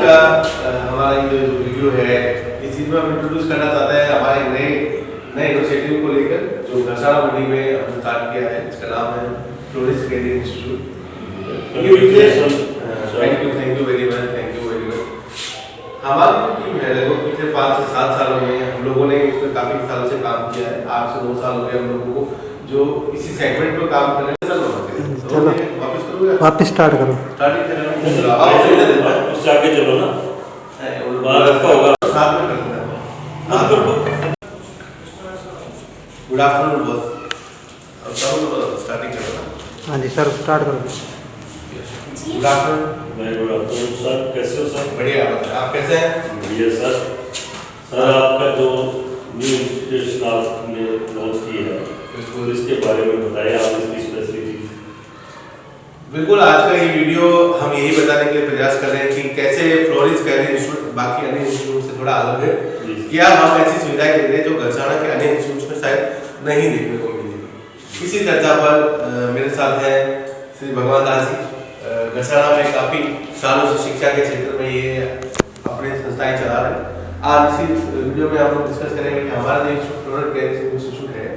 का हमारा ये जो वीडियो है इस चीज़ में हम इंट्रोड्यूस करना चाहते हैं हमारे नए इनिशिएटिव को लेकर जो घरसाना मंडी में हमने स्टार्ट किया है। इसका नाम है florist career institute. Thank you very much. हमारी जो टीम है लगभग पिछले 5 से 7 सालों में हम लोगों ने इस पर काफ़ी सालों से काम किया है। 8 से 9 साल हो गए हम लोगों को जो इसी सेगमेंट पर काम करने चलो वापस स्टार्ट करो। उससे आगे चलो ना, होगा साथ में करते हैं। Good afternoon boss. अब सब स्टार्टिंग करो ना। हाँ जी सर, स्टार्ट करो। Good afternoon. मैं गुड आफ्टरनून सर, कैसे हो सर? बढ़िया, आप कैसे हैं? बढ़िया सर। सर आपका जो न्यू इंस्टीट्यूशन आपने लॉन्च की है बिल्कुल इसके बारे में बताइए, आप इसकी स्पेशलिटी। बिल्कुल, आज का ये वीडियो हम यही बताने के लिए प्रयास कर रहे हैं कि कैसे फ्लोरिस्ट कैरियर इंस्टीट्यूट बाकी अन्य इंस्टीट्यूट से थोड़ा अलग है। क्या हम ऐसी सुविधाएं दे रहे हैं जो घरसाना के अन्य इंस्टीट्यूट में शायद नहीं देखने को मिलेगी। इसी चर्चा पर मेरे साथ हैं श्री भगवान दास जी। घरसाना में काफ़ी सालों से शिक्षा के क्षेत्र में ये अपने संस्थाएं चला रहे हैं। आज इसी वीडियो में हम लोग डिस्कस करेंगे कि हमारा जो फ्लोरिस्ट कैरियर इंस्टीट्यूट है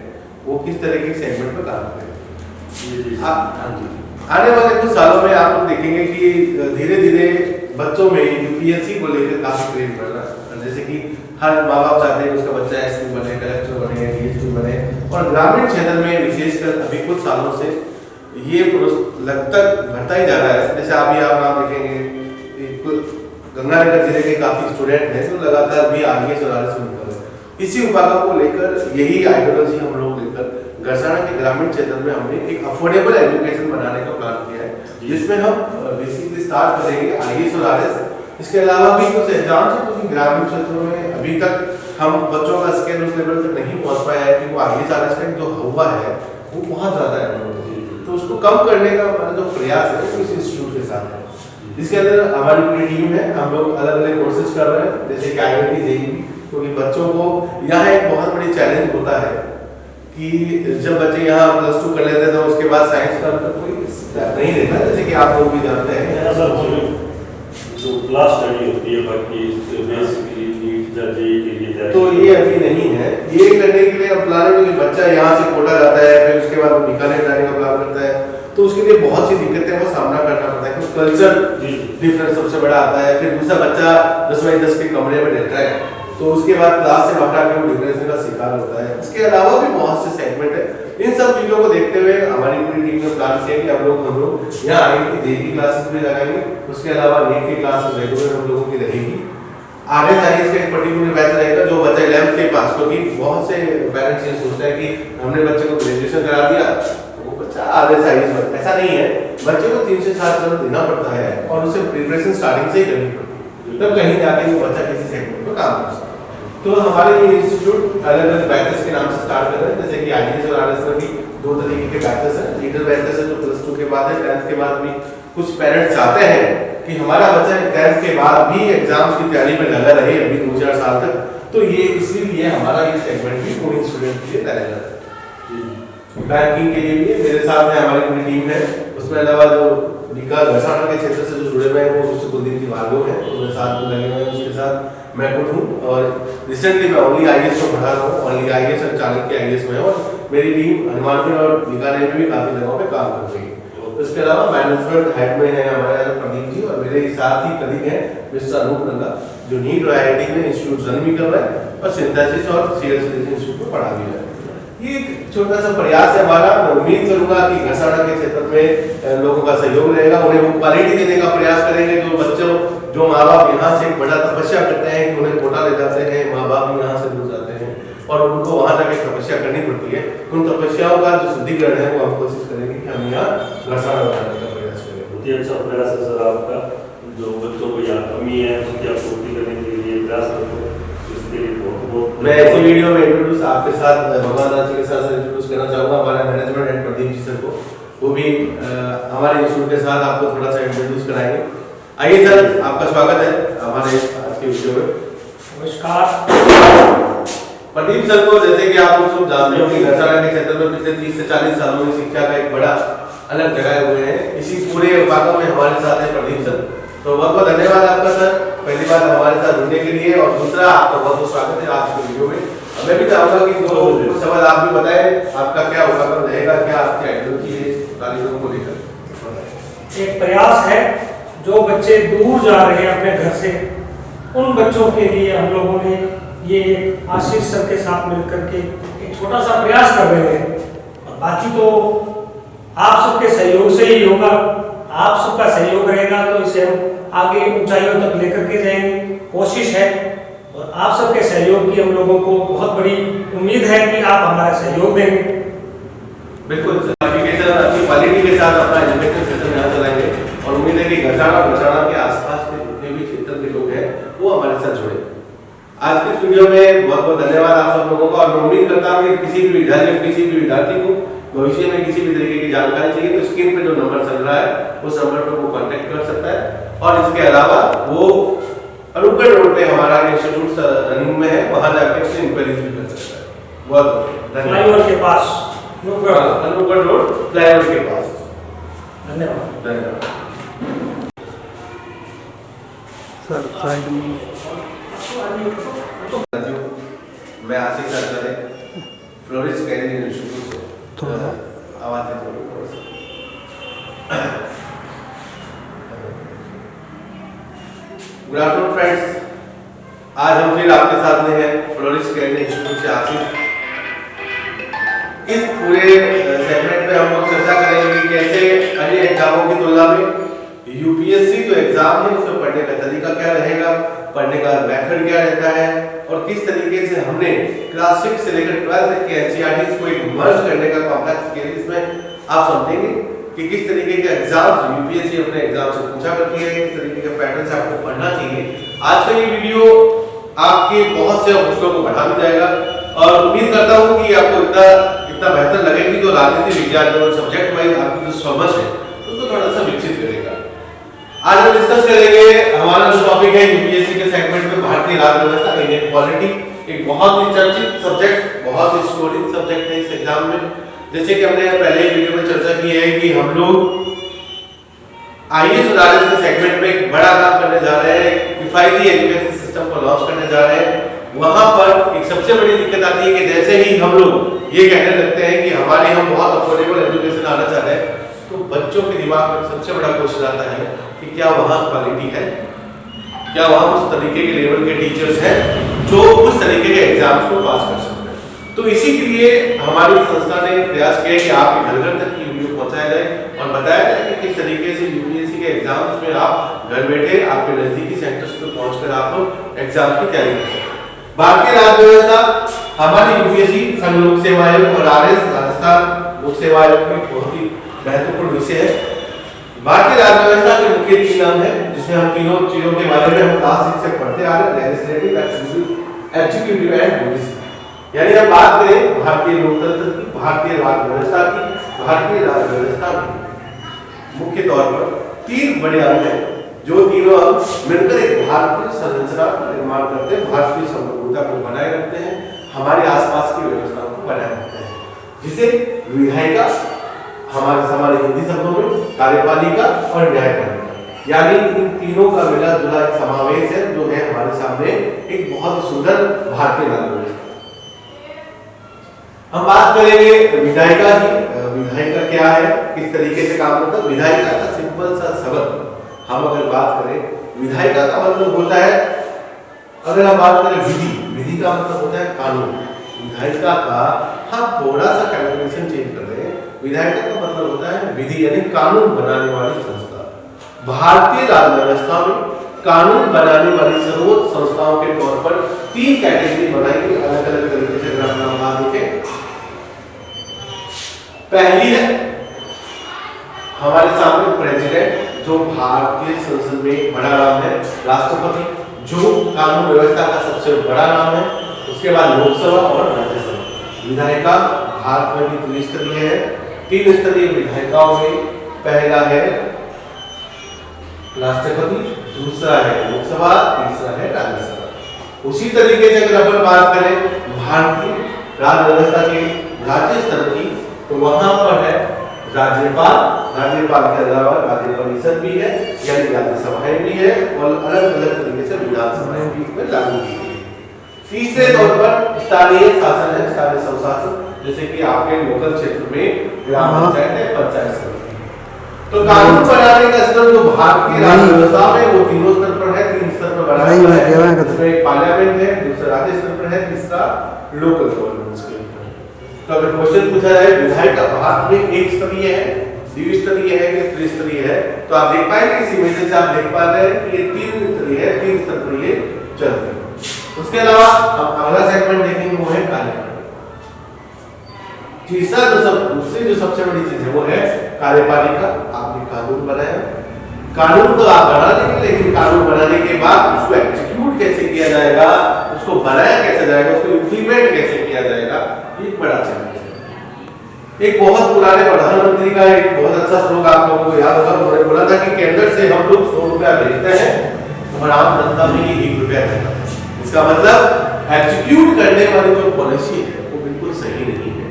वो किस तरह के सेगमेंट पर काम करेगा। हाँ जी, आने वाले कुछ सालों में आप लोग देखेंगे कि धीरे धीरे बच्चों में यूपीएससी को लेकर काफी क्रेज बढ़ रहा है। जैसे कि हर माँ बाप चाहते हैं कि उसका बच्चा एसपी बने, कलेक्टर बने, डीएसपी बने। और ग्रामीण क्षेत्र में विशेषकर अभी कुछ सालों से ये लगभग बढ़ता ही जा रहा है। जैसे आप नाम देखेंगे गंगानगर जिले के काफी स्टूडेंट हैं जो लगातार भी आगे से निकल रहे हैं। इसी उपागम को लेकर यही आइडियोलॉजी हम लोग लेकर घरसाना के ग्रामीण क्षेत्र में हमने एक अफोर्डेबल एजुकेशन बनाने का प्लान किया है, जिसमें हम बेसिकली स्टार्ट करेंगे आईएएस और आरएस। इसके अलावा भी कुछ एग्जाम है क्योंकि ग्रामीण क्षेत्रों में अभी तक हम बच्चों का स्किल उस लेवल तक नहीं पहुंच पाया है कि वो आईएएस आरएस का जो हुआ है वो बहुत ज्यादा है। तो उसको कम करने का हमारा जो प्रयास है वो इस इंस्टीट्यूट के साथ है। इसके अंदर हमारी पूरी टीम है, हम लोग अलग अलग कोर्सेज कर रहे हैं जैसे कि आईआईटी जेईई, क्योंकि बच्चों को यहाँ एक बहुत बड़ी चैलेंज होता है कि जब बच्चे यहाँ +2 कर लेते हैं तो उसके बाद साइंस का कोई नहीं रहता, जैसे कि आप लोग भी जानते हैं। जो क्लास स्टडी होती है बाकी बेसिकली नीट या जेईई के लिए तो ये अभी नहीं है। ये करने के लिए अब प्लान है कि बच्चा यहाँ से कोटा जाता है, फिर उसके बाद बीकानेर जाने का प्लान करता है, तो उसके लिए बहुत सी दिक्कतें का सामना करना पड़ता है क्योंकि कल्चर डिफरेंस सबसे बड़ा आता है। फिर दूसरा बच्चा 10x10 के कमरे में रहता है तो उसके बाद क्लास से बाहर आके वो डिप्रेशन का शिकार होता है। इसके अलावा भी बहुत से सेगमेंट है। इन सब चीजों को देखते हुए हमारी पूरी टीम ने प्लान किया कि हम लोग यहाँ आईआईटी जेईई क्लासेस भी लगाएंगे। उसके अलावा नीट की क्लासेस रेगुलर हम लोगों की रहेगी। आरएस आईएएस का एक पर्टिकुलर बैच रहेगा जो बच्चा 11th के पास, क्योंकि बहुत से पेरेंट्स ये सोचते हैं कि हमने बच्चे को ग्रेजुएशन करा दिया वो बच्चा आरएस आईएएस बन। ऐसा नहीं है, बच्चे को 3 से 4 साल देना पड़ता है और उसे प्रिपरेशन स्टार्टिंग से ही करनी पड़ती है, तब कहीं जाके वो बच्चा किसी सेगमेंट में काम कर सकता है। तो हमारे ये इंस्टीट्यूट अलग अलग बैचेस के नाम से स्टार्ट कर रहे हैं, जैसे कि आईएएस और आरएस में भी 2 तरीके के बैचेस हैं। लीडर बैचेस है जो +2 के बाद है, 10th के बाद भी कुछ पेरेंट्स चाहते हैं कि हमारा बच्चा 10th के बाद भी एग्जाम्स की तैयारी में लगा रहे अभी 2-4 साल तक, तो ये इसीलिए हमारा ये सेगमेंट भी कोई स्टूडेंट के लिए लगाया जाता है। बैंकिंग के लिए भी मेरे साथ में हमारी पूरी टीम है। उसमें अलावा जो घरसाना के क्षेत्र से जो जुड़े हुए हैं वो कुलदीप जी भार्गव है, उनके साथ लगे हुए हैं। उसके साथ मैं खुद हूँ और रिसेंटली मैं ओनली आईएएस को पढ़ा रहा हूँ, ओनली आईएएस और चाणक्य आईएएस में, और मेरी टीम हनुमानगढ़ और बीकानेर में भी काफी जगहों पे काम कर रही है। इसके अलावा मैनेजमेंट हेड में है हमारे प्रदीप जी और मेरे साथ ही कलीग हैं मिस्टर अनूप रंगा जो नीट और आईआईटी में इंस्टीट्यूट रन भी कर रहा है और सिंथेसिस और सीएलसी इंस्टीट्यूट में पढ़ा भी है। ये एक छोटा सा प्रयास है हमारा। मैं उम्मीद करूंगा कि घरसाना के क्षेत्र में लोगों का सहयोग रहेगा, उन्हें वो क्वालिटी देने का प्रयास करेंगे। जो माँ बाप यहाँ से एक बड़ा तपस्या करते हैं कि उन्हें कोटा ले जाते हैं, माँ बाप यहाँ से दूर जाते हैं और उनको वहाँ जाके तपस्या करनी पड़ती है, उन तपस्याओं का जो शुद्धिकरण है वो हम कोशिश करेंगे कि हम यहाँ घरसाना बनाने का प्रयास करें। बहुत ही अच्छा प्रयास है सर आपका। जो बच्चों को यहाँ कमी है उसकी आपूर्ति करने के लिए प्रयास करते हैं, इसके लिए बहुत मैं इसी वीडियो में इंट्रोड्यूस आपके साथ भगवान दास जी के साथ इंट्रोड्यूस करना चाहूँगा हमारे management head Pradeep ji sir को। वो भी हमारे इंस्टीट्यूट के साथ आपको थोड़ा सा इंट्रोड्यूस कराएंगे। आइए सर, आपका स्वागत है हमारे आज के वीडियो में। नमस्कार। प्रदीप सर को जैसे कि आप लोग सब जानते हो कि घरसाना के क्षेत्र में पिछले 30 से 40 सालों में शिक्षा का एक बड़ा अलग जगह हुए हैं। इसी पूरे उपागम में हमारे साथ है प्रदीप सर, तो बहुत बहुत धन्यवाद आपका सर। पहली बात हमारे साथ जुड़ने के लिए, और दूसरा आपका बहुत बहुत स्वागत है आज की वीडियो में। मैं भी चाहूंगा कि दो कुछ सवाल आप भी बताएं, आपका क्या उपक्रम रहेगा, क्या आपकी आइडियोलॉजी है कार्यक्रम को लेकर। एक प्रयास है, जो बच्चे दूर जा रहे हैं अपने घर से, उन बच्चों के लिए हम लोगों ने ये आशीष सर के साथ मिलकर के एक छोटा सा प्रयास कर रहे हैं। और बाकी तो आप सबके सहयोग से ही होगा, आप सबका सहयोग रहेगा तो इसे हम आगे ऊंचाइयों तक लेकर के जाएंगे, कोशिश है। और आप सबके सहयोग की हम लोगों को बहुत बड़ी उम्मीद है कि आप हमारा सहयोग देंगे। बिल्कुल, अच्छी क्वालिटी के साथ अपना एजुकेशन सिस्टम यहाँ चलाएंगे, और उम्मीद है कि गजाना के आसपास के जितने भी क्षेत्र के लोग हैं वो हमारे साथ जुड़े। आज के वीडियो में बहुत बहुत धन्यवाद आप सब लोगों का, और मैं उम्मीद करता हूँ कि किसी भी विद्यार्थी को भविष्य में किसी भी तरीके की जानकारी चाहिए तो स्क्रीन पे जो नंबर चल रहा है उस नंबर पर वो कांटेक्ट कर सकता है। और इसके अलावा वो अनूपगढ़ रोड पे हमारा इंस्टीट्यूट रनिंग में है, वहां जाकर उससे इंक्वायरीज भी कर सकता है। बहुत फ्लाईओवर के पास, अनूपगढ़ रोड फ्लाईओवर के पास। धन्यवाद। सर साइड में मैं आशीष आचार्य फ्लोरिस कैरियर इंस्टीट्यूट से आवाज है थोड़ा सा। गुड आफ्टरनून फ्रेंड्स, आज हम फिर आपके साथ में हैं फ्लोरिस कैरियर इंस्टीट्यूट से आशीष। इस पूरे सेगमेंट में हम लोग चर्चा करेंगे कि कैसे अन्य एग्जामों की तुलना में यूपीएससी जो एग्जाम है उसमें पढ़ने का तरीका क्या रहेगा, पढ़ने का मेथड क्या रहता है, और किस तरीके से हमने क्लास 6 से लेकर 12 तक के एनसीईआरटी को एक मर्ज करने का कॉम्प्लेक्स किया। इसमें आप समझेंगे कि किस तरीके के एग्जाम्स यूपीएससी अपने एग्जाम से पूछा करती है, किस तरीके के पैटर्न से आपको पढ़ना चाहिए। आज का ये वीडियो आपके बहुत से हौसलों को बढ़ा भी जाएगा, और उम्मीद करता हूँ कि आपको इतना बेहतर लगेगी। तो राजनीति विज्ञान और सब्जेक्ट वाइज आपकी जो समझ है उसको थोड़ा सा विकसित करेगा। आज हम डिस्कस करेंगे, हमारा जो टॉपिक है यूपीएससी के सेगमेंट में भारतीय राज्य व्यवस्था इंडियन पॉलिटी। एक बहुत ही चर्चित सब्जेक्ट, बहुत ही स्कोरिंग सब्जेक्ट है इस एग्जाम में। जैसे कि हमने पहले वीडियो में चर्चा की है कि हम लोग आईएएस और आईएएस के सेगमेंट में एक बड़ा काम करने जा रहे हैं, किफायती एजुकेशन सिस्टम को लॉन्च करने जा रहे हैं। वहां पर एक सबसे बड़ी दिक्कत आती है कि जैसे ही हम लोग ये कहने लगते हैं कि हम बहुत अफोर्डेबल एजुकेशन आना चाह रहे हैं, तो बच्चों के दिमाग में सबसे बड़ा क्वेश्चन आता है कि क्या वहाँ क्वालिटी है, क्या वहाँ उस तरीके के लेवल के टीचर्स हैं जो उस तरीके के एग्जाम्स को पास कर सकते हैं। तो इसी के लिए हमारी संस्था ने प्रयास किया कि आपके घर घर तक ये वीडियो पहुंचाया जाए और बताया जाए कि किस तरीके से यूपीएससी के एग्जाम्स में आप घर बैठे आपके नजदीकी सेंटर्स पर पहुंचकर आप एग्जाम की तैयारी कर सकते हैं। भारतीय राज्य व्यवस्था हमारी यूपीएससी संघ लोक सेवा आयोग और आरएस राजस्थान लोक सेवा आयोग की बहुत ही महत्वपूर्ण विषय है। भारतीय राज्य व्यवस्था के मुख्य 3 नाम है, जिसमें हम तीनों चीजों के बारे में हम क्लास 6 से पढ़ते आ रहे हैं, लेजिस्लेटिव, एग्जीक्यूटिव एंड जुडिशरी। यानी हम बात करें भारतीय लोकतंत्र की, भारतीय राज्य व्यवस्था की। भारतीय राज्य व्यवस्था में मुख्य तौर पर 3 बड़े अंग हैं, जो तीनों अंग मिलकर एक भारतीय संरचना का निर्माण करते हैं, भारतीय संप्रभुता को बनाए रखते हैं, हमारे आसपास की व्यवस्था को बनाए रखते हैं, जिसे विधायिका, हमारे हिंदी शब्दों में कार्यपालिका और न्यायपालिका, यानी इन तीनों का मिला जुला एक समावेश है जो है हमारे सामने एक बहुत सुंदर भारतीय राज्य व्यवस्था। हम बात करेंगे विधायिका की। विधायिका क्या है, किस तरीके से काम करता है? विधायिका का सिंपल सा शब्द हम अगर बात करें, विधायिका का मतलब होता है, अगर हम बात करें विधि का मतलब होता है कानून। विधायिका का हम थोड़ा सा कैलकुलेशन चेंज कर रहे हैं, विधायिका का मतलब होता है विधि यानी कानून बनाने वाली संस्था। भारतीय राज्य व्यवस्था में कानून बनाने वाली सर्वोच्च संस्थाओं के तौर पर 3 कैटेगरी बनाई गई, अलग अलग तरीके से अगर हम नाम देखें। पहली है हमारे सामने प्रेसिडेंट, जो भारतीय संसद में एक बड़ा नाम है। राष्ट्रपति, जो कानून व्यवस्था का सबसे बड़ा नाम है। उसके बाद लोकसभा और राज्यसभा। विधायिका भारत में भी 3 स्तरीय है। 3 स्तरीय विधायिकाओं में पहला है राष्ट्रपति, दूसरा है लोकसभा, तीसरा है राज्यसभा। उसी तरीके से अगर अपन बात करें भारतीय राज्य व्यवस्था के राज्य स्तर की, तो वहां पर है राज्यपाल के अलावा राज्य परिषद भी है, यानी राज्यसभाएं भी है, और अलग अलग तरीके से विधानसभाएं भी इसमें लागू की गई। तीसरे तौर पर स्थानीय शासन है, स्थानीय स्वशासन, जैसे कि आपके लोकल क्षेत्र में ग्राम पंचायत है, पंचायत समिति। तो कानून बनाने का स्तर जो भारतीय राज्य व्यवस्था में वो तीनों स्तर पर है, 3 स्तर पर बना हुआ है। इसमें एक पार्लियामेंट है, दूसरा राज्य स्तर पर है, तीसरा लोकल गवर्नमेंट के ऊपर। तो अगर क्वेश्चन पूछा जाए विधायक का भारत में एक स्तरीय है, द्विस्तरीय है कि त्रिस्तरीय है, तो आप देख पाएंगे इस इमेज से आप देख पा रहे हैं कि ये 3 स्तरीय है, 3 स्तर पर ये चलती है। उसके अलावा हम अगला सेगमेंट देखेंगे वो है कार्यपालिका। तीसरा दूसरी जो सबसे बड़ी चीज है वो है कार्यपालिका। आपने कानून बनाया, कानून तो आप बना देंगे, लेकिन कानून बनाने के बाद उसको एग्जीक्यूट कैसे किया जाएगा, उसको बनाया कैसे जाएगा, उसको इम्प्लीमेंट कैसे किया जाएगा, ये बड़ा चैलेंज है। एक बहुत पुराने प्रधानमंत्री का एक बहुत अच्छा श्लोक आप लोगों को याद होगा, उन्होंने बोला था कि केंद्र से हम लोग 100 रुपया भेजते हैं और आम जनता में ये 1 रुपया देता है। इसका मतलब एग्जीक्यूट करने वाली जो पॉलिसी है वो बिल्कुल सही नहीं है।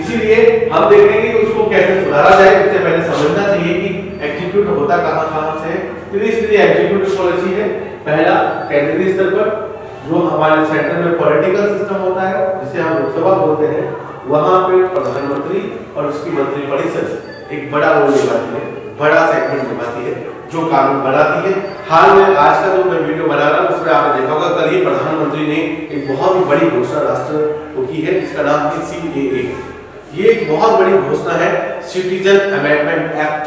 इसीलिए हम देखेंगे कि उसको कैसे सुधारा जाए। उससे पहले समझना चाहिए कि एग्जीक्यूट होता कहां से। त्रिस्तरीय एग्जीक्यूटिव पॉलिसी है। पहला केंद्रीय स्तर पर जो हमारे सेंटर में पॉलिटिकल सिस्टम होता है, जिसे हम लोकसभा बोलते हैं, वहां पे प्रधानमंत्री और उसकी मंत्रिपरिषद एक बड़ा रोल निभाती है, बड़ा सेगमेंट निभाती है, जो कानून बनाती है। हाल में आज का जो मैं वीडियो बना रहा हूं उसमें आपने देखा होगा कल ही प्रधानमंत्री ने एक बहुत ही बड़ी घोषणा राष्ट्र को की है, जिसका नाम है CAA। ये एक बहुत बड़ी घोषणा है, सिटीजन अमेंडमेंट एक्ट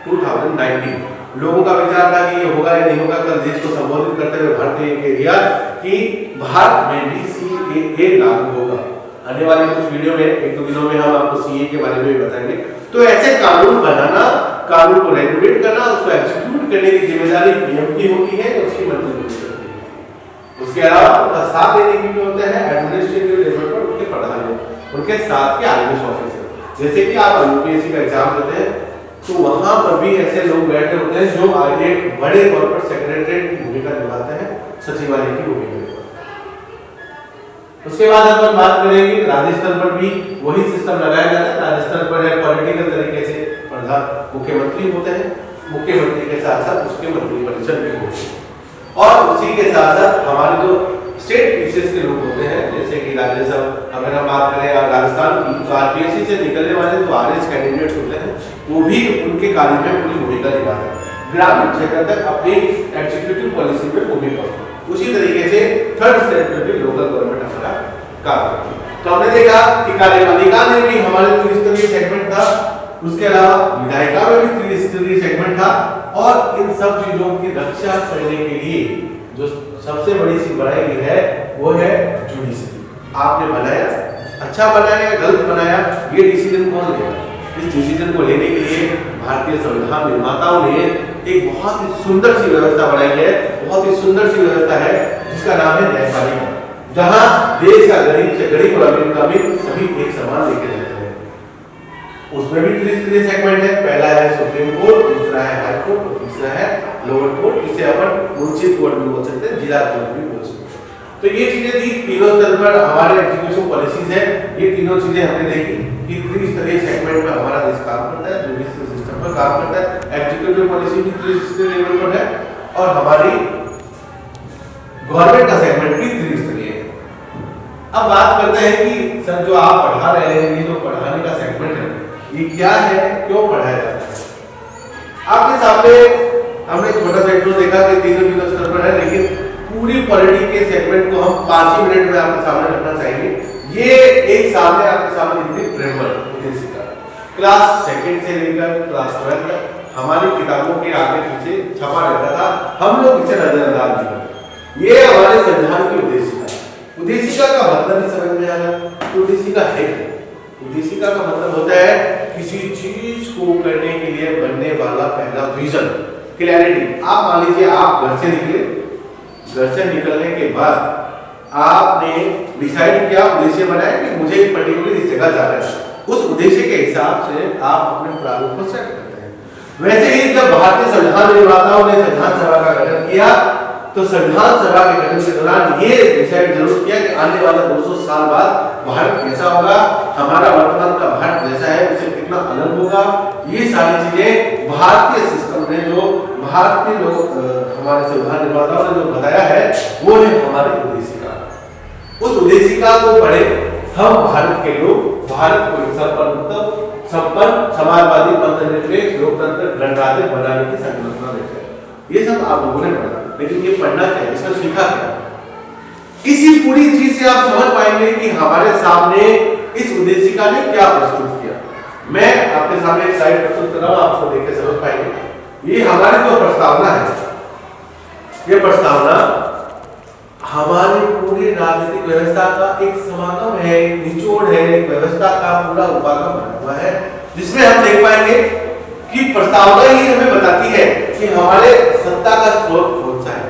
2019। लोगों का विचार था कि ये होगा या नहीं होगा। कल देश को संबोधित करते हुए भारतीय कह कि भारत में भी CAA लागू होगा। आने वाले कुछ वीडियो में 1-2 दिनों में हम आपको CAA के बारे में भी बताएंगे। तो ऐसे कानून बनाना, कानून को रेगुलेट करना, उसको एग्जीक्यूट करने की जिम्मेदारी PM की होती है, उसकी मंत्रिपरिषद की है। उसके अलावा उनका साथ देने की भी होता है एडमिनिस्ट्रेटिव लेवल पर उनके प्रधान, उनके साथ के IAS ऑफिसर। जैसे कि आप UPSC का एग्जाम देते हैं तो वहां पर भी ऐसे लोग बैठे होते हैं जो आगे बड़े तौर पर सेक्रेटरी की भूमिका निभाते हैं, सचिवालय की भूमिका निभाते हैं। उसके बाद अपन बात करेंगे राज्य स्तर पर भी वही सिस्टम लगाया जाता है। राज्य स्तर पर है पॉलिटिकल तरीके से प्रधान मुख्यमंत्री होते हैं, मुख्यमंत्री के साथ साथ उसके मंत्रिपरिषद भी होते हैं, और उसी के साथ साथ हमारे जो स्टेट पीसीएस के लोग होते हैं, जैसे कि राज्यसभा अगर हम बात करें राजस्थान की, तो RPSC से निकलने वाले जो RS कैंडिडेट्स होते हैं वो भी उनके कार्य में पूरी भूमिका निभाते हैं। ग्रामीण क्षेत्र तक अपनी एग्जीक्यूटिव पॉलिसी में भूमिका। उसी तरीके से थर्ड स्टेट में भी लोकल गवर्नमेंट हमारा काम करती है। तो हमने देखा कि कार्यपालिका में भी हमारे त्रिस्तरीय सेगमेंट था, उसके अलावा विधायिका में भी त्रिस्तरीय सेगमेंट था, और इन सब चीजों की रक्षा करने के लिए जो सबसे बड़ी चीज बनाई गई है वो है जुडिशरी। आपने बनाया, अच्छा बनाया या गलत बनाया, ये डिसीजन कौन लेगा? इस डिसीजन को लेने के लिए भारतीय संविधान निर्माताओं ने एक बहुत ही सुंदर सी व्यवस्था बनाई है, बहुत ही सुंदर सी व्यवस्था है जिसका नाम है न्यायपालिका, जहां देश का गरीब से गरीब और अमीर का अमीर सभी एक समान लेके जाते हैं। उसमें भी त्रिस्तरीय सेगमेंट है। पहला है सुप्रीम कोर्ट, दूसरा है हाई कोर्ट, और तीसरा है लोअर कोर्ट, जिसे अपन मुंसिफ कोर्ट भी बोल सकते हैं, जिला कोर्ट भी बोल सकते हैं। तो ये चीजें थी, तीनों स्तर पर हमारे एग्जीक्यूटिव पॉलिसीज है। ये तीनों चीजें हमने देखी कि त्रिस्तरीय सेगमेंट में हमारा देश काम करता है, जुडिशियल सिस्टम पर काम करता है, एग्जीक्यूटिव पॉलिसी भी त्रिस्तरीय लेवल पर है, और हमारी गवर्नमेंट का सेगमेंट भी त्रिस्तरीय है। अब बात करते हैं कि सर जो आप पढ़ा रहे हैं, ये जो पढ़ाने का सेगमेंट है ये क्या है, क्यों पढ़ाया जाता है? आपके सामने हमने छोटा सा इंट्रो देखा कि तीनों स्तर पर है, लेकिन पूरी पॉलिटी के सेगमेंट को हम 5 ही मिनट में आपके सामने रखना चाहेंगे। ये एक सामने आपके सामने दिखती फ्रेमवर्क उद्देशिका, क्लास 2 से लेकर क्लास 12 तक हमारी किताबों के आगे पीछे छपा रहता था, हम लोग इसे नजरअंदाज नहीं करते। ये हमारे संविधान की उद्देशिका। उद्देशिका का मतलब ही समझ में आया। उद्देशिका है, उद्देशिका का मतलब होता है किसी चीज को करने के लिए बनने वाला पहला विजन, क्लैरिटी। आप मान लीजिए आप घर से निकले, घर से निकलने के बाद आपने डिसाइड किया, उद्देश्य बनाया कि मुझे एक पर्टिकुलर इस जगह जाना है। उस उद्देश्य के हिसाब से आप अपने प्रारूप को सेट करते हैं। वैसे ही जब भारतीय संविधान निर्माताओं ने संविधान सभा का गठन किया तो संविधान सभा के गठन के दौरान ये डिसाइड जरूर किया कि आने वाला 200 साल बाद भारत कैसा होगा, हमारा वर्तमान का भारत जैसा है उससे कितना अलग होगा। ये सारी चीजें भारतीय सिस्टम ने, जो भारतीय लोग हमारे संविधान निर्माताओं ने जो बताया है, वो है हमारी उद्देशिका। उस उद्देशिका को पढ़े हम भारत के लोग भारत को संपन्न समाजवादी पंथनिरपेक्ष लोकतंत्र गणतांत्रिक बनाने की संकल्पना लेते हैं। ये सब आप लोगों ने पढ़ा, लेकिन ये पढ़ना क्या है, इसमें सीखा क्या? इसी पूरी चीज से आप समझ पाएंगे कि हमारे सामने इस उद्देशिका ने क्या प्रस्तुत किया। मैं आपके सामने एक स्लाइड प्रस्तुत कर रहा हूं, आपको देख के समझ पाएंगे। ये हमारी जो प्रस्तावना है, ये प्रस्तावना हमारी पूरी राजनीतिक व्यवस्था का एक समागम है, एक निचोड़ है, एक व्यवस्था का पूरा उपागम बना हुआ है, जिसमें हम देख पाएंगे कि प्रस्तावना ही हमें बताती है कि हमारे सत्ता का स्रोत कौन सा है,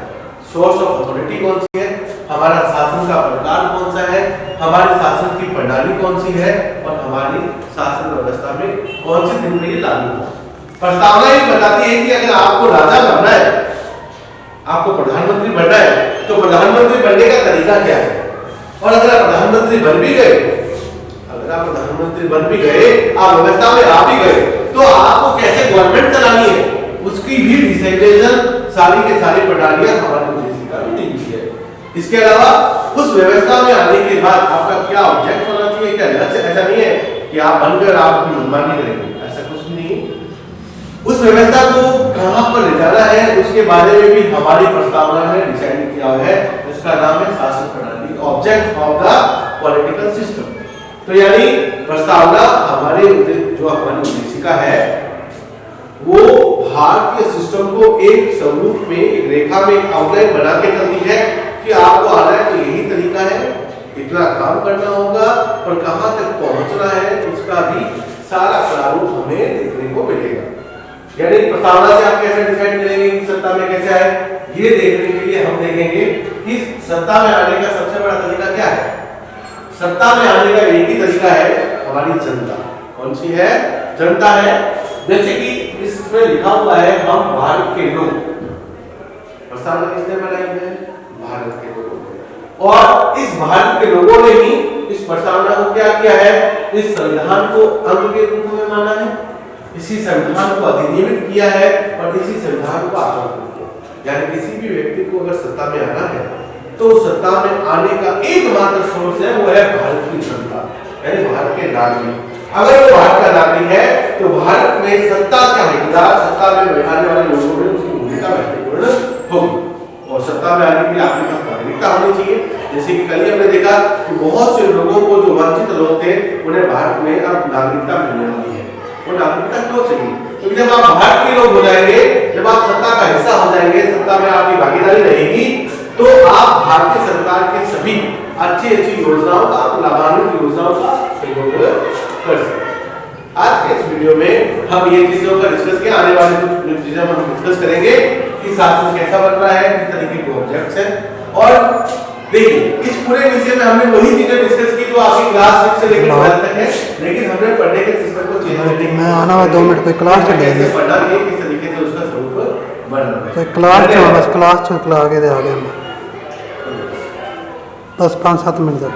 सोर्स ऑफ अथॉरिटी कौन सी है, हमारा शासन का प्रकार कौन सा है, हमारी शासन की प्रणाली कौन सी है और हमारी शासन व्यवस्था में कौन सी जिम्मेदारी लागू है। प्रस्तावना ही बताती है कि अगर आपको राजा बनना है, आपको प्रधानमंत्री बनना है, तो प्रधानमंत्री बनने का तरीका क्या है, और अगर आप प्रधानमंत्री बन भी गए, आप व्यवस्था में आ भी गए, तो आपको कैसे गवर्नमेंट चलानी है, उसकी भी डिसाइडेशन सारी के सारी प्रणालियां हमारी उद्देशिका में दी गई है। इसके अलावा उस व्यवस्था में आने के बाद आपका क्या ऑब्जेक्ट होना चाहिए, क्या लक्ष्य, ऐसा नहीं है कि आप बनकर आप अपनी मनमानी करेंगे, ऐसा कुछ नहीं है। उस व्यवस्था को कहां पर ले जाना है, उसके बारे में भी हमारी प्रस्तावना ने डिसाइड किया है, जिसका नाम है शासन प्रणाली, object of the political system. तो यानी प्रस्तावना हमारे जो हमारी उद्देशिका है, वो भारतीय सिस्टम को एक स्वरूप में, एक रेखा में, एक आउटलाइन बना के चलती है कि आपको आना है तो यही तरीका है, इतना काम करना होगा, और कहां तक पहुंचना है उसका भी सारा प्रारूप हमें देखने को मिलेगा। यानी प्रस्तावना से आप कैसे डिसाइड करेंगे कि सत्ता में कैसे आए, ये देखने के लिए हम देखेंगे कि सत्ता में आने का सबसे बड़ा तरीका क्या है। सत्ता में आने का एक ही तरीका है, हमारी जनता। कौन सी है? जनता है। जैसे कि इसमें लिखा हुआ है, हम भारत के लोग, प्रस्तावना किसने बनाई है? भारत के लोगों ने। और इस भारत के लोगों ने ही इस प्रस्तावना को क्या किया है, इस संविधान को अंग के रूप में माना है, इसी संविधान को अधिनियमित किया है और इसी संविधान को आत्मसात किया। यानी किसी भी व्यक्ति को अगर सत्ता में आना है, तो सत्ता में आने का एकमात्र सोर्स है, वो है भारत की जनता, यानी भारत के नागरिक। अगर वो भारत का नागरिक है, तो भारत में सत्ता का हिस्सेदार, सत्ता में बैठाने वाले लोगों में उसकी भूमिका महत्वपूर्ण होगी। और सत्ता में आने के लिए आपके पास नागरिकता होनी चाहिए। जैसे कि कल ही हमने देखा कि बहुत से लोगों को, जो वंचित लोग थे, उन्हें भारत में अब नागरिकता मिलने वाली है। वो नागरिकता क्यों चाहिए? क्योंकि जब आप भारत के लोग हो जाएंगे, जब आप सत्ता का हिस्सा हो जाएंगे, सत्ता में आपकी भागीदारी रहेगी, तो आप भारतीय सरकार के सभी अच्छी योजनाओं का, लाभान्वित योजनाओं का सहयोग कर सकते हैं। आज के इस वीडियो में हम ये चीजों का डिस्कस किया, आने वाले कुछ चीजें हम डिस्कस करेंगे कि शासन कैसा बन रहा है, किस तरीके के ऑब्जेक्ट्स हैं। और देखिए, इस पूरे विषय में हमने वही चीजें डिस्कस की जो आपकी क्लास 6 से लेकर 12 तक है, लेकिन हमने पढ़ने के सिस्टम को चेंज करने, मैं आना हुआ 2 मिनट पे क्लास चल रही है, पढ़ना है किस तरीके से उसका स्वरूप बन रहा है। तो क्लास चल, बस क्लास चल, आगे दे आगे बस 5-7 मिनट तक।